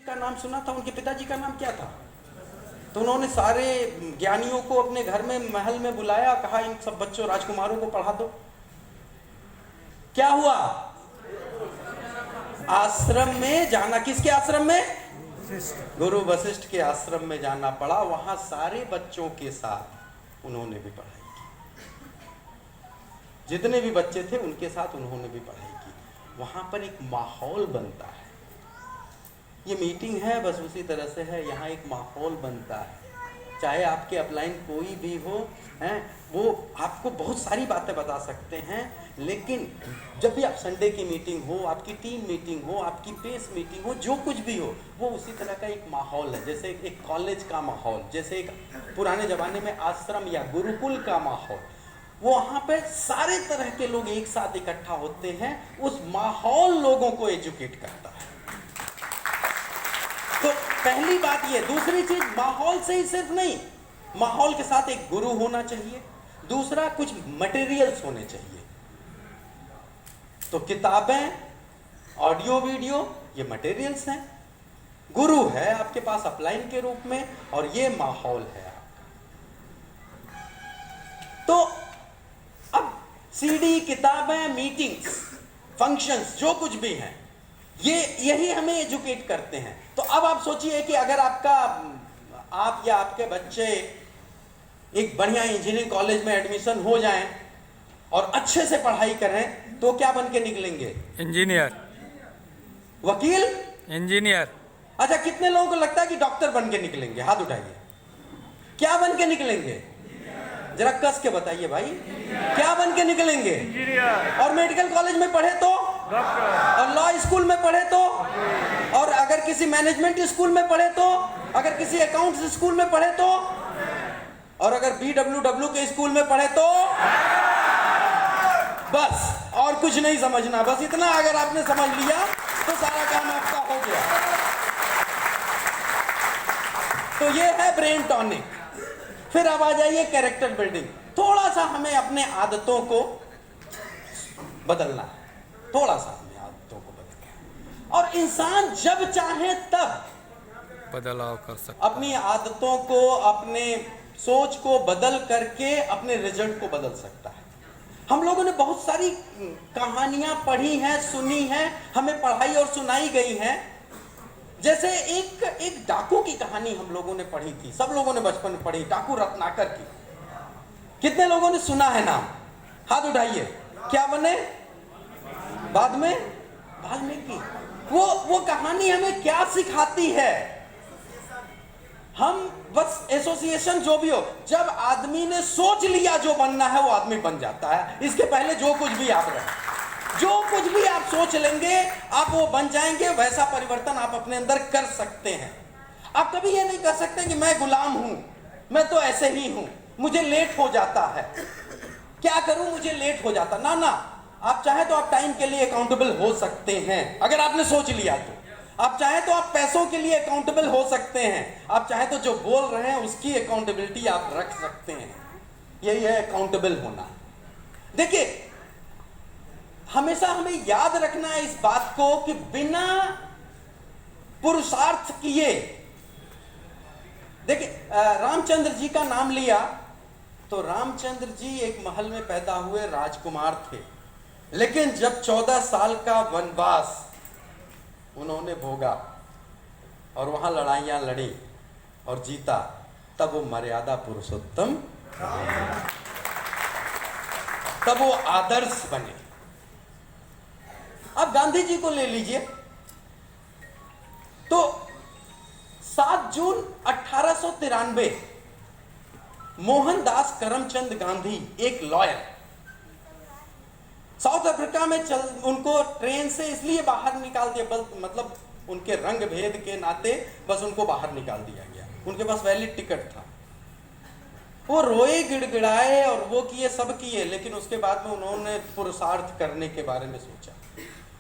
का नाम सुना था, उनके पिताजी का नाम क्या था? तो उन्होंने सारे ज्ञानियों को अपने घर में महल में बुलाया, कहा इन सब बच्चों राजकुमारों को पढ़ा दो। क्या हुआ? आश्रम में जाना, किसके आश्रम में? गुरु वशिष्ठ के आश्रम में जाना पड़ा। वहां सारे बच्चों के साथ उन्होंने भी पढ़ाई की, जितने भी बच्चे थे उनके साथ उन्होंने भी पढ़ाई की। वहां पर एक माहौल बनता है। ये मीटिंग है बस उसी तरह से है, यहाँ एक माहौल बनता है। चाहे आपके अपलाइन कोई भी हो, हैं, वो आपको बहुत सारी बातें बता सकते हैं, लेकिन जब भी आप संडे की मीटिंग हो, आपकी टीम मीटिंग हो, आपकी पेस मीटिंग हो, जो कुछ भी हो, वो उसी तरह का एक माहौल है। जैसे एक कॉलेज का माहौल, जैसे एक पुराने ज़माने में आश्रम या गुरुकुल का माहौल, वो वहाँ पे सारे तरह के लोग एक साथ इकट्ठा होते हैं। उस माहौल लोगों को एजुकेट करता है। तो पहली बात ये। दूसरी चीज, माहौल से ही सिर्फ नहीं, माहौल के साथ एक गुरु होना चाहिए। दूसरा, कुछ मटेरियल्स होने चाहिए। तो किताबें, ऑडियो वीडियो, ये मटेरियल्स हैं। गुरु है आपके पास अपलाइन के रूप में, और ये माहौल है आपका। तो अब सीडी, किताबें, मीटिंग्स, फंक्शंस, जो कुछ भी हैं, यही हमें एजुकेट करते हैं। तो अब आप सोचिए कि अगर आप या आपके बच्चे एक बढ़िया इंजीनियरिंग कॉलेज में एडमिशन हो जाएं और अच्छे से पढ़ाई करें, तो क्या बन के निकलेंगे? इंजीनियर, वकील, इंजीनियर। अच्छा, कितने लोगों को लगता है कि डॉक्टर बन के निकलेंगे? हाथ उठाइए। क्या बन के निकलेंगे? जरा कस के बताइए भाई, क्या बन के निकलेंगे? इंजीनियर। और मेडिकल कॉलेज में पढ़े तो डॉक्टर। और लॉ स्कूल में पढ़े तो, और अगर किसी मैनेजमेंट स्कूल में पढ़े तो, अगर किसी अकाउंट्स स्कूल में पढ़े तो, और अगर BWW के स्कूल में पढ़े तो, बस और कुछ नहीं समझना। बस इतना अगर आपने समझ लिया तो सारा काम आपका हो गया। तो ये है ब्रेन टॉनिक। फिर अब आ जाइए कैरेक्टर बिल्डिंग। थोड़ा सा हमें अपने आदतों को बदलना है, थोड़ा सा हमें आदतों को बदलना है। और इंसान जब चाहे तब बदलाव कर सकता, अपनी आदतों को, अपने सोच को बदल करके अपने रिजल्ट को बदल सकता है। हम लोगों ने बहुत सारी कहानियां पढ़ी हैं, सुनी हैं, हमें पढ़ाई और सुनाई गई हैं। जैसे एक डाकू की कहानी हम लोगों ने पढ़ी थी, सब लोगों ने बचपन में पढ़ी, डाकू रत्नाकर की। कितने लोगों ने सुना है नाम? हाथ उठाइए। क्या बने बाद में? वाल्मीकि। वो कहानी हमें क्या सिखाती है? हम बस एसोसिएशन जो भी हो, जब आदमी ने सोच लिया जो बनना है वो आदमी बन जाता है। इसके पहले जो कुछ भी आप रहे, जो कुछ भी आप सोच लेंगे आप वो बन जाएंगे। वैसा परिवर्तन आप अपने अंदर कर सकते हैं। आप कभी ये नहीं कर सकते कि मैं गुलाम हूं, मैं तो ऐसे ही हूं, मुझे लेट हो जाता है, क्या करूं, मुझे लेट हो जाता। ना ना, आप चाहे तो आप टाइम के लिए अकाउंटेबल हो सकते हैं, अगर आपने सोच लिया तो। आप चाहे तो आप पैसों के लिए अकाउंटेबल हो सकते हैं। आप चाहे तो जो बोल रहे हैं उसकी अकाउंटेबिलिटी आप रख सकते हैं। यही है अकाउंटेबल होना। देखिए, हमेशा हमें याद रखना है इस बात को कि बिना पुरुषार्थ किए, देखिए रामचंद्र जी का नाम लिया तो रामचंद्र जी एक महल में पैदा हुए राजकुमार थे, लेकिन जब 14 साल का वनवास उन्होंने भोगा और वहां लड़ाइयां लड़ी और जीता, तब वो मर्यादा पुरुषोत्तम, तब वो आदर्श बने। अब गांधी जी को ले लीजिए, तो 7 जून 1893 मोहनदास करमचंद गांधी, एक लॉयर, साउथ अफ्रीका में उनको ट्रेन से इसलिए बाहर निकाल दिया, मतलब उनके रंग भेद के नाते बस उनको बाहर निकाल दिया गया। उनके पास वैलिड टिकट था। वो रोए, गिड़गिड़ाए और वो किए, सब किए, लेकिन उसके बाद में उन्होंने पुरुषार्थ करने के बारे में सोचा।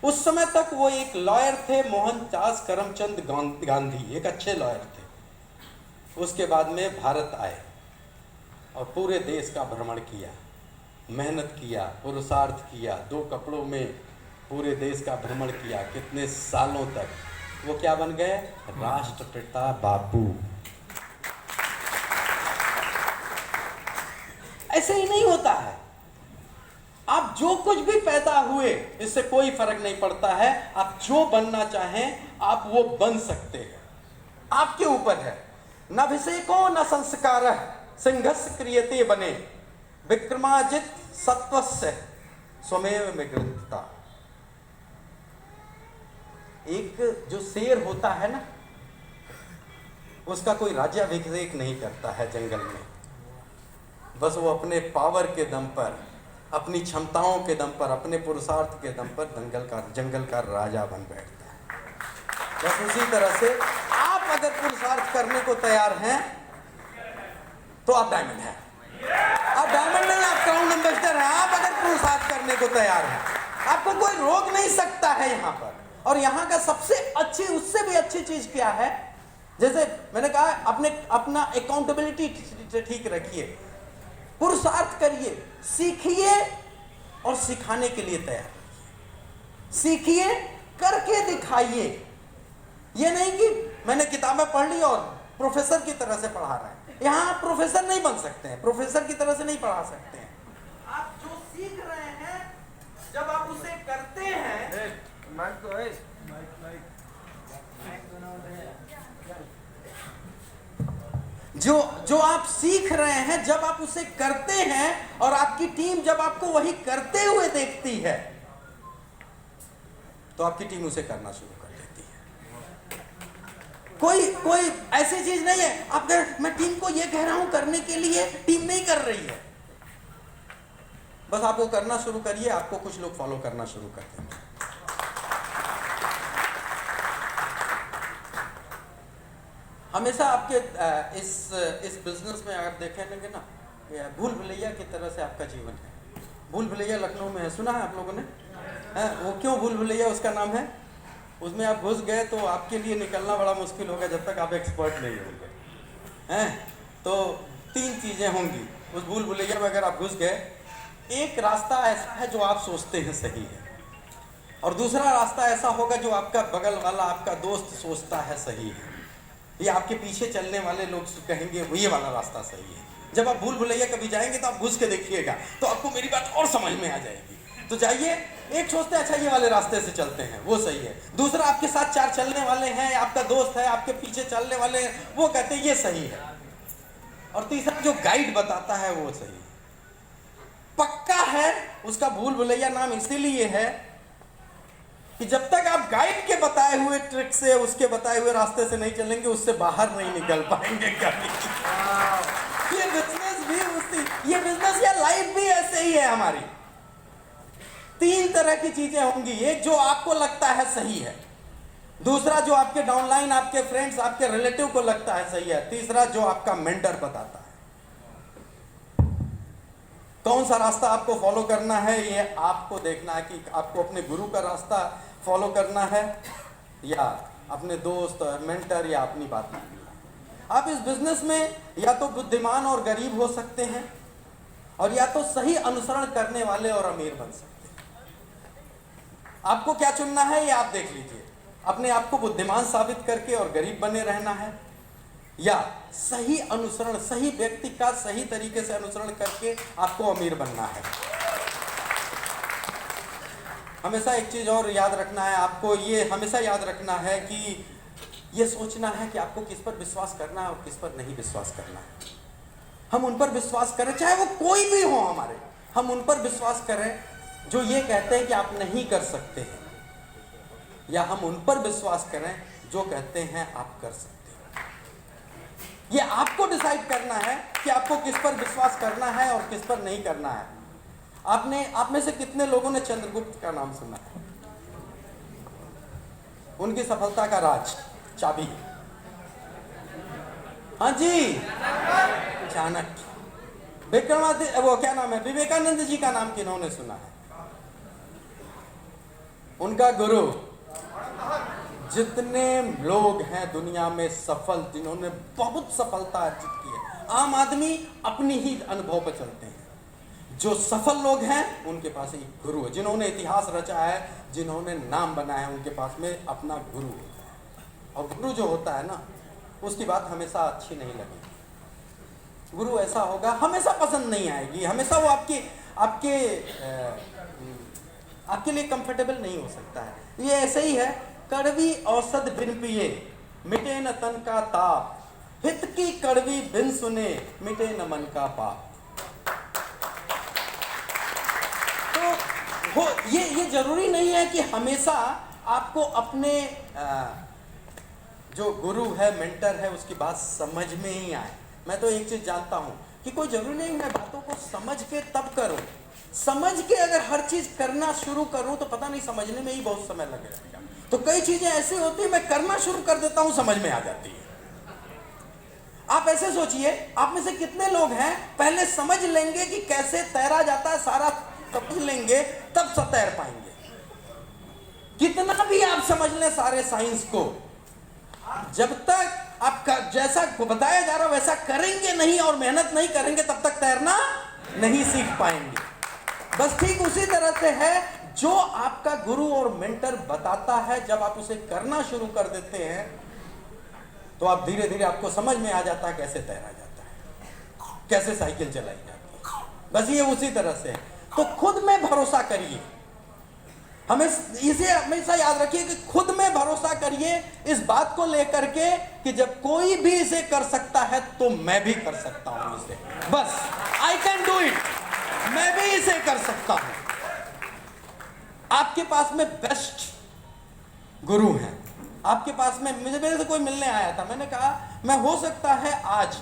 उस समय तक वो एक लॉयर थे, मोहनदास करमचंद गांधी, एक अच्छे लॉयर थे। उसके बाद में भारत आए और पूरे देश का भ्रमण किया, मेहनत किया, पुरुषार्थ किया, 2 कपड़ों में पूरे देश का भ्रमण किया, कितने सालों तक वो क्या बन गए? राष्ट्रपिता बापू। ऐसे ही नहीं होता है। आप जो कुछ भी पैदा हुए इससे कोई फर्क नहीं पड़ता है। आप जो बनना चाहें आप वो बन सकते हैं, आपके ऊपर है। न भिषेको न संस्कार सिंहस् क्रियते बने, विक्रमाजित सत्वस्य स्वमेव मृगता। एक जो शेर होता है ना, उसका कोई राज्याभिषेक नहीं करता है जंगल में। बस वो अपने पावर के दम पर, अपनी क्षमताओं के दम पर, अपने पुरुषार्थ के दम पर जंगल का राजा बन बैठता है। बस उसी तरह से आप अगर पुरुषार्थ करने को तैयार हैं तो आप डायमंड हैं। आप डायमंड नहीं, आप क्राउन एम्बेसडर हैं। आप अगर पुरुषार्थ करने को तैयार हैं, आपको कोई रोक नहीं सकता है यहाँ पर। और यहाँ का सबसे अच्छी, उससे भी अच्छी चीज क्या है, जैसे मैंने कहा, अपना अकाउंटेबिलिटी ठीक रखिए, पुरुषार्थ करिए, सीखिए और सिखाने के लिए तैयार रहिए। सीखिए, करके दिखाइए। ये नहीं कि मैंने किताबें पढ़ ली और प्रोफेसर की तरह से पढ़ा रहे हैं। यहाँ आप प्रोफेसर नहीं बन सकते हैं, प्रोफेसर की तरह से नहीं पढ़ा सकते हैं। आप जो सीख रहे हैं जब आप उसे करते हैं, जो आप सीख रहे हैं जब आप उसे करते हैं और आपकी टीम जब आपको वही करते हुए देखती है तो आपकी टीम उसे करना शुरू कर देती है। कोई ऐसी चीज नहीं है आप मैं टीम को ये कह रहा हूं करने के लिए, टीम नहीं कर रही है। बस आप वो करना शुरू करिए, आपको कुछ लोग फॉलो करना शुरू कर देंगे। हमेशा आपके इस बिजनेस में अगर देखेंगे ना, भूल भुलैया की तरह से आपका जीवन है। भूल भुलैया लखनऊ में है, सुना है आप लोगों ने? वो क्यों भूल भुलैया उसका नाम है? उसमें आप घुस गए तो आपके लिए निकलना बड़ा मुश्किल होगा जब तक आप एक्सपर्ट नहीं होंगे, हैं? तो 3 चीजें होंगी उस भूल भुलैया में अगर आप घुस गए। एक रास्ता ऐसा है जो आप सोचते हैं सही है, और दूसरा रास्ता ऐसा होगा जो आपका बगल वाला, आपका दोस्त सोचता है सही है। ये आपके पीछे चलने वाले लोग कहेंगे वो ये वाला रास्ता सही है। जब आप भूल भुलैया कभी जाएंगे तो आप घुस के देखिएगा तो आपको मेरी बात और समझ में आ जाएगी। तो जाइए, एक सोचते हैं अच्छा ये वाले रास्ते से चलते हैं, वो सही है। दूसरा आपके साथ 4 चलने वाले हैं, आपका दोस्त है, आपके पीछे चलने वाले हैं, वो कहते हैं ये सही है। और तीसरा जो गाइड बताता है वो सही है। पक्का है उसका भूल भुलैया नाम इसीलिए है कि जब तक आप गाइड के बताए हुए ट्रिक से, उसके बताए हुए रास्ते से नहीं चलेंगे, उससे बाहर नहीं निकल पाएंगे कभी। ये बिजनेस भी ये बिजनेस या लाइफ भी ऐसे ही है हमारी। 3 तरह की चीजें होंगी। एक जो आपको लगता है सही है, दूसरा जो आपके डाउनलाइन, आपके फ्रेंड्स, आपके रिलेटिव को लगता है सही है, तीसरा जो आपका मेंटर बताता है। कौन सा रास्ता आपको फॉलो करना है ये आपको देखना है कि आपको अपने गुरु का रास्ता फॉलो करना है या अपने दोस्त, मेंटर, या अपनी बात माननी है। आप इस बिजनेस में या तो बुद्धिमान और गरीब हो सकते हैं, और या तो सही अनुसरण करने वाले और अमीर बन सकते हैं। आपको क्या चुनना है ये आप देख लीजिए। अपने आप को बुद्धिमान साबित करके और गरीब बने रहना है, या सही अनुसरण, सही व्यक्ति का सही तरीके से अनुसरण करके आपको अमीर बनना है। हमेशा एक चीज और याद रखना है, आपको ये हमेशा याद रखना है कि ये सोचना है कि आपको किस पर विश्वास करना है और किस पर नहीं विश्वास करना है। हम उन पर विश्वास करें, चाहे वो कोई भी हो हमारे, हम उन पर विश्वास करें जो ये कहते हैं कि आप नहीं कर सकते हैं, या हम उन पर विश्वास करें जो कहते हैं आप कर सकते हैं। ये आपको डिसाइड करना है कि आपको किस पर विश्वास करना है और किस पर नहीं करना है। आप में से कितने लोगों ने चंद्रगुप्त का नाम सुना है? उनकी सफलता का राज, चाबी, हाँ जी, चाणक्य। विक्रमादित्य, वो क्या नाम है, विवेकानंद जी का नाम किन्होंने सुना है? उनका गुरु। जितने लोग हैं दुनिया में सफल, जिन्होंने बहुत सफलता अर्जित की है, आम आदमी अपनी ही अनुभव पर चलते हैं। जो सफल लोग हैं उनके पास एक गुरु है, जिन्होंने इतिहास रचा है, जिन्होंने नाम बनाया है, उनके पास में अपना गुरु होता है। और गुरु जो होता है ना, उसकी बात हमेशा अच्छी नहीं लगेगी। गुरु ऐसा होगा हमेशा पसंद नहीं आएगी, हमेशा वो आपके लिए कंफर्टेबल नहीं हो सकता है। ये ऐसे ही है, कड़वी औषध बिन पिए मिटे न तन का ताप, हित की कड़वी बिन सुने मिटे न मन का पाप। तो वो ये जरूरी नहीं है कि हमेशा आपको अपने जो गुरु है, मेंटर है, उसकी बात समझ में ही आए। मैं तो एक चीज जानता हूं कि कोई जरूरी नहीं मैं बातों को समझ के तब करूं। समझ के अगर हर चीज करना शुरू करूं तो पता नहीं समझने में ही बहुत समय लगेगा। तो कई चीजें ऐसी होती है मैं करना शुरू कर देता हूं, समझ में आ जाती है। आप ऐसे सोचिए, आप में से कितने लोग हैं पहले समझ लेंगे कि कैसे तैरा जाता है, सारा समझ लेंगे तब से तैर पाएंगे। कितना भी आप समझ लें सारे साइंस को, जब तक आपका जैसा बताया जा रहा वैसा करेंगे नहीं और मेहनत नहीं करेंगे तब तक तैरना नहीं सीख पाएंगे। बस ठीक उसी तरह से है, जो आपका गुरु और मेंटर बताता है, जब आप उसे करना शुरू कर देते हैं तो आप धीरे धीरे आपको समझ में आ जाता है कैसे तैरा जाता है, कैसे साइकिल चलाई जाती है। बस ये उसी तरह से है। तो खुद में भरोसा करिए, हमें इसे हमेशा याद रखिए कि खुद में भरोसा करिए इस बात को लेकर के कि जब कोई भी इसे कर सकता है तो मैं भी कर सकता हूं इसे। बस आई कैन डू इट, मैं भी इसे कर सकता हूं। आपके पास में बेस्ट गुरु हैं, आपके पास में मेरे से कोई मिलने आया था, मैंने कहा मैं हो सकता है आज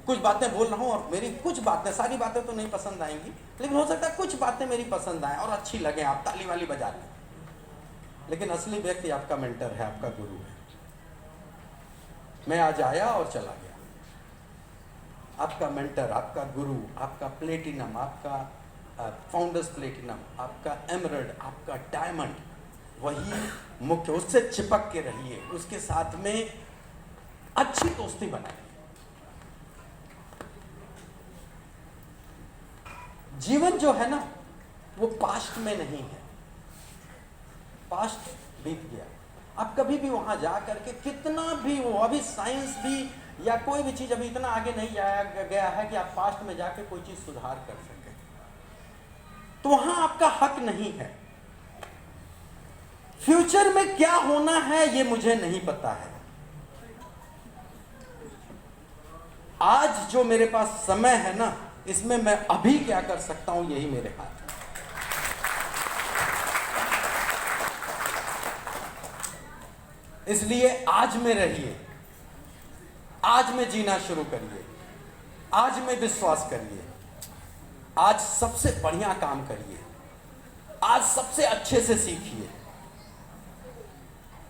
कुछ बातें बोल रहा हूं और मेरी कुछ बातें, सारी बातें तो नहीं पसंद आएंगी, लेकिन हो सकता है कुछ बातें मेरी पसंद आए और अच्छी लगे, आप ताली वाली बजा लें, लेकिन असली व्यक्ति आपका मेंटर है, आपका गुरु है। मैं आज आया और चला गया, आपका मेंटर, आपका गुरु, आपका प्लेटिनम, आपका फाउंडर्स प्लेटिनम, आपका एमरल्ड, आपका डायमंड, वही मुख्य, उससे चिपक के रहिए, उसके साथ में अच्छी दोस्ती बनाइए। जीवन जो है ना वो पास्ट में नहीं है, पास्ट बीत गया। अब कभी भी वहां जा करके कितना भी वो, अभी साइंस भी या कोई भी चीज अभी इतना आगे नहीं जाया गया है कि आप पास्ट में जाके कोई चीज सुधार कर सके, तो वहां आपका हक नहीं है। फ्यूचर में क्या होना है ये मुझे नहीं पता है। आज जो मेरे पास समय है ना, इसमें मैं अभी क्या कर सकता हूं यही मेरे हाथ है। इसलिए आज में रहिए, आज में जीना शुरू करिए, आज में विश्वास करिए, आज सबसे बढ़िया काम करिए, आज सबसे अच्छे से सीखिए।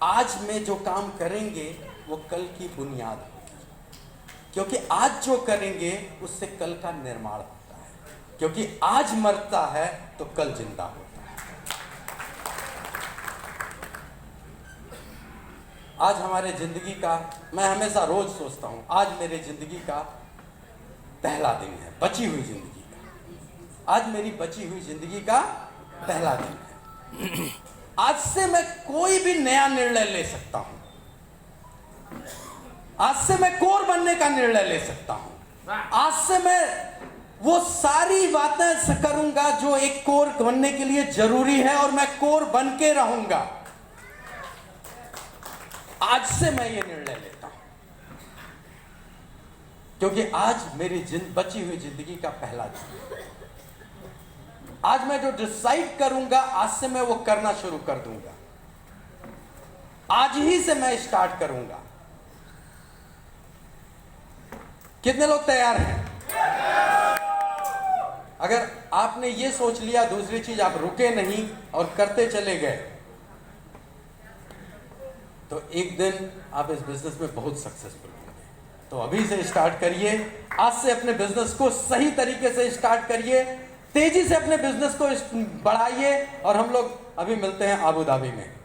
आज में जो काम करेंगे वो कल की बुनियाद होगी, क्योंकि आज जो करेंगे उससे कल का निर्माण होता है, क्योंकि आज मरता है तो कल जिंदा होता है। आज हमारे जिंदगी का, मैं हमेशा रोज सोचता हूं, आज मेरे जिंदगी का पहला दिन है, बची हुई जिंदगी का। आज मेरी बची हुई जिंदगी का पहला दिन है। आज से मैं कोई भी नया निर्णय ले सकता हूं। आज से मैं कोर बनने का निर्णय ले सकता हूं। आज से मैं वो सारी बातें करूंगा जो एक कोर बनने के लिए जरूरी है, और मैं कोर बन के रहूंगा। आज से मैं ये निर्णय लेता हूं, क्योंकि आज मेरी बची हुई जिंदगी का पहला दिन। आज मैं जो डिसाइड करूंगा, आज से मैं वो करना शुरू कर दूंगा। आज ही से मैं स्टार्ट करूंगा। कितने लोग तैयार हैं? अगर आपने ये सोच लिया, दूसरी चीज आप रुके नहीं और करते चले गए, तो एक दिन आप इस बिजनेस में बहुत सक्सेसफुल होंगे। तो अभी से स्टार्ट करिए, आज से अपने बिजनेस को सही तरीके से स्टार्ट करिए, तेजी से अपने बिजनेस को बढ़ाइए। और हम लोग अभी मिलते हैं आबू धाबी में।